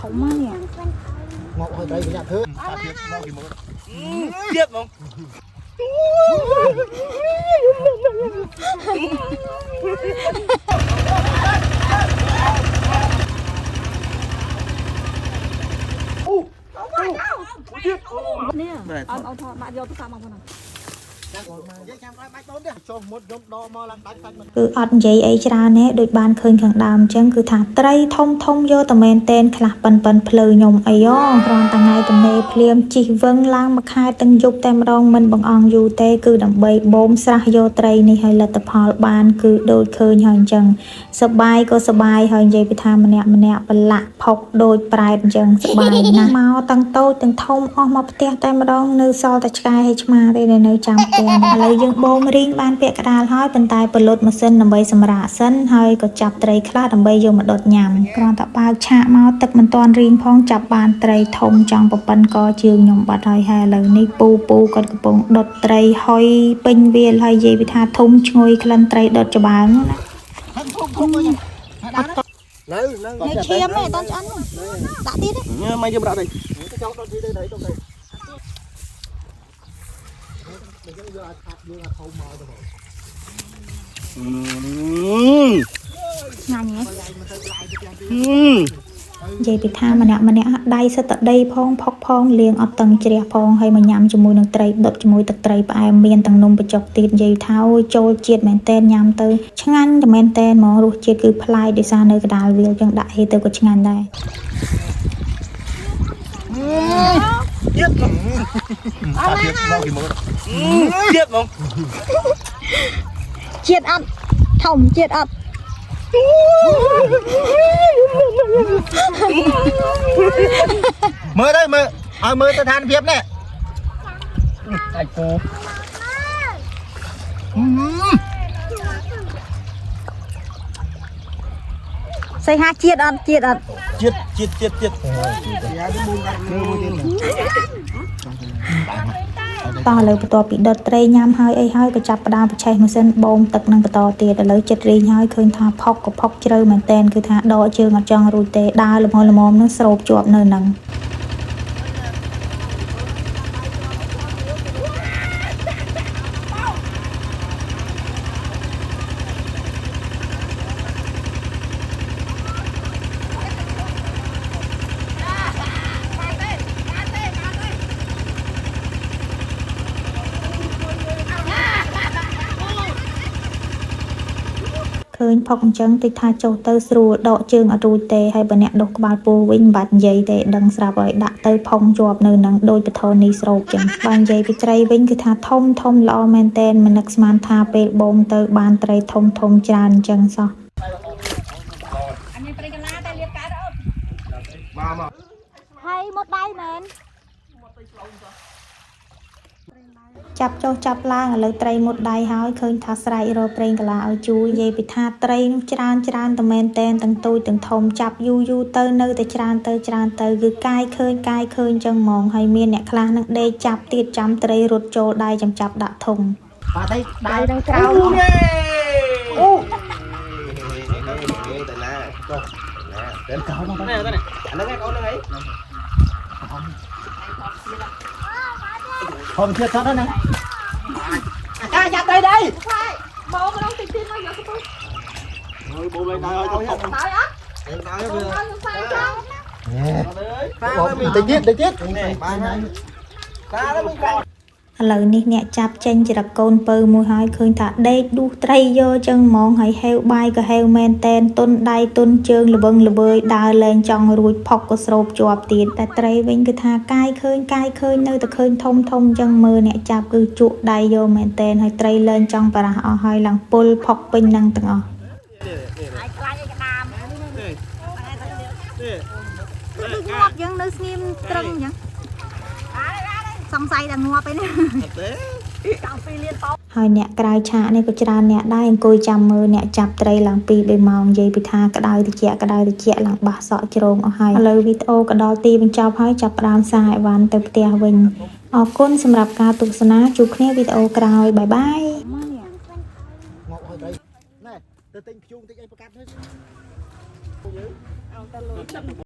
thống á nè ngọc hồi đây nhà thưa tiếp không nè ông thôi bạn vô tôi sao mà con nào គឺអត់និយាយអីច្រើនទេដូចបានឃើញខាងដើមអញ្ចឹងគឺថាត្រីធំធំយកតែមែនតែនខ្លះប៉ិនភ្លឺខ្ញុំអីយ៉គ្រាន់តែថ្ងៃទំនេរភ្លាមជីកវឹងឡើងមួយខែទាំងយប់តែម្ដងមិនបង្អង់យូរទេគឺដើម្បីបូមស្រះយកត្រីនេះឲ្យលទ្ធផលបានគឺដូចឃើញហើយអញ្ចឹងសបាយក៏សបាយហើយនិយាយពីថាម្នាក់ប្រឡាក់ផុកដូចប្រែតអញ្ចឹងសបាយណាស់មកទាំងតូចទាំងធំអស់មកផ្ទះតែម្ដងនៅសល់តែឆ្កែហើយឆ្មាទេនៅចាំផ្ទះឥឡូវយើងបូមរីងបានពាក់កណ្ដាលហើយប៉ុន្តែពលុតម៉ាស៊ីនដើម្បីសម្រាកសិនហើយក៏ចាប់ត្រីខ្លះដើម្បីយកមកដុតញ៉ាំគ្រាន់តែបើកឆាកមកទឹកមិនទាន់រីងផងចាប់បានត្រីធំចង់ប្រប៉ិនកជើងខ្ញុំបាត់ហើយឥឡូវនេះពូគាត់កំពុងដុតត្រីហុយពេញវាលហើយនិយាយពីថាធំឈ្ងុយក្លិនត្រីដុតច្បើងណានៅឈាមទេតន់ឆ្អិនដាក់ទៀតទេ mày chưa bật đây nhanh nhé និយាយពីថាម្នាក់ដៃសិតតែដីផងផុកផងលាងអត់តឹងជ្រះផងហើយមកញ៉ាំជាមួយនឹងត្រីដុតជាមួយទឹកត្រីផ្អែមមានទាំងនំបញ្ចុកទៀតនិយាយថាអូយចូលជាតិមែនតែនញ៉ាំទៅឆ្ងាញ់តែមែនតែនហ្មងរសជាតិគឺប្លែកដោយសារនៅកណ្ដាលវាលចឹងដាក់ហេទៅក៏ឆ្ងាញ់ដែរ tiếp không tiếp bao kì mỡ tiếp không chiết ăn thòng chiết ăn mơ đây mơ mơ tôi than viếp nè anh cô xây ha chiết ăn chết តោះឥឡូវបន្ទាប់ពីដុតត្រីញ៉ាំហើយអីហើយក៏ចាប់ផ្ដើមប្រឆេះម៉ាស៊ីនបូមទឹកនឹងបន្តទៀតឥឡូវចិត្តរីងហើយឃើញថាផុកក៏ផុកជ្រៅមែនតែនគឺថាដកជើងអត់ចង់រួចទេដើរល្មមនឹងស្រូបជាប់នៅនឹង ឃើញផុកអញ្ចឹងតិចថាចុះទៅស្រួលដកជើងអត់រួចទេហើយបើអ្នកដុសក្បាលពោះវិញមិនបាច់និយាយទេដឹងស្រាប់ហើយដាក់ទៅផុងជាប់នៅនឹងដោយពធនីស្រូបចឹងបើនិយាយពីត្រីវិញគឺថាធំល្អមែនតែនមិននឹកស្មានថាពេលបូមទៅបានត្រីធំច្រើនអញ្ចឹងសោះ hay một đáy men ចាប់ចុះចាប់ឡើងឥឡូវត្រីមុតដៃហើយឃើញថាស្រែករកប្រេងកាឡាឲ្យជួយនិយាយពីថាត្រីនោះច្រើនតែមែនតែនទាំងទូចទាំងធំចាប់យូរទៅនៅតែច្រើនទៅគឺកាយឃើញចឹងហ្មងហើយមានអ្នកខ្លះនឹងដេកចាប់ទៀតចាំត្រីរត់ចូលដៃចាប់ដាក់ធុង បាទđây ដៃនឹងក្រៅ អូតែណាចុះណាđến cậu không này anh nói câu này không chưa thoát đó nè chặt đây đây bố nó đâu tìm nó giờ thôi bố lên đây thôi không tại á lên đây bây giờ để tiết này ba này ta đó mình ឥឡូវនេះអ្នកចាប់ចេញចរកូនពៅមួយហើយឃើញថាដេកដួសត្រីយកចឹងហ្មងហើយហេវបាយក៏ហេវមែនតែនទុនដៃទុនជើងល្វឹងល្វើយដើរលែងចង់រួចផុកក៏ស្រូបជាប់ទៀតតែត្រីវិញគឺថាកាយឃើញនៅតែឃើញធំចឹងមើលអ្នកចាប់គឺជក់ដៃយកមែនតែនហើយត្រីលែងចង់បរះអស់ហើយឡើងពុលផុកពេញនឹងទាំងអស់ យើងនៅស្ងៀមត្រឹងអញ្ចឹងសង្ស័យតែងាប់ឯនេះចង់ពីលៀនបោ ហើយអ្នកក្រៅឆាកនេះក៏ច្រើនអ្នកដែរអង្គុយចាំមើលអ្នកចាប់ត្រីឡើងពី2ម៉ោងនិយាយពីថាក្តៅតិចឡើងបះសក់ជ្រងអស់ហើយឥឡូវវីដេអូក៏ដល់ទីបញ្ចប់ហើយចាប់ផ្ដើមសារអីវ៉ាន់ទៅផ្ទះវិញអរគុណសម្រាប់ការទស្សនាជួបគ្នាវីដេអូក្រោយបាយបាយ ngọc hồi đây nè tôi tinh chung tích anh phát hết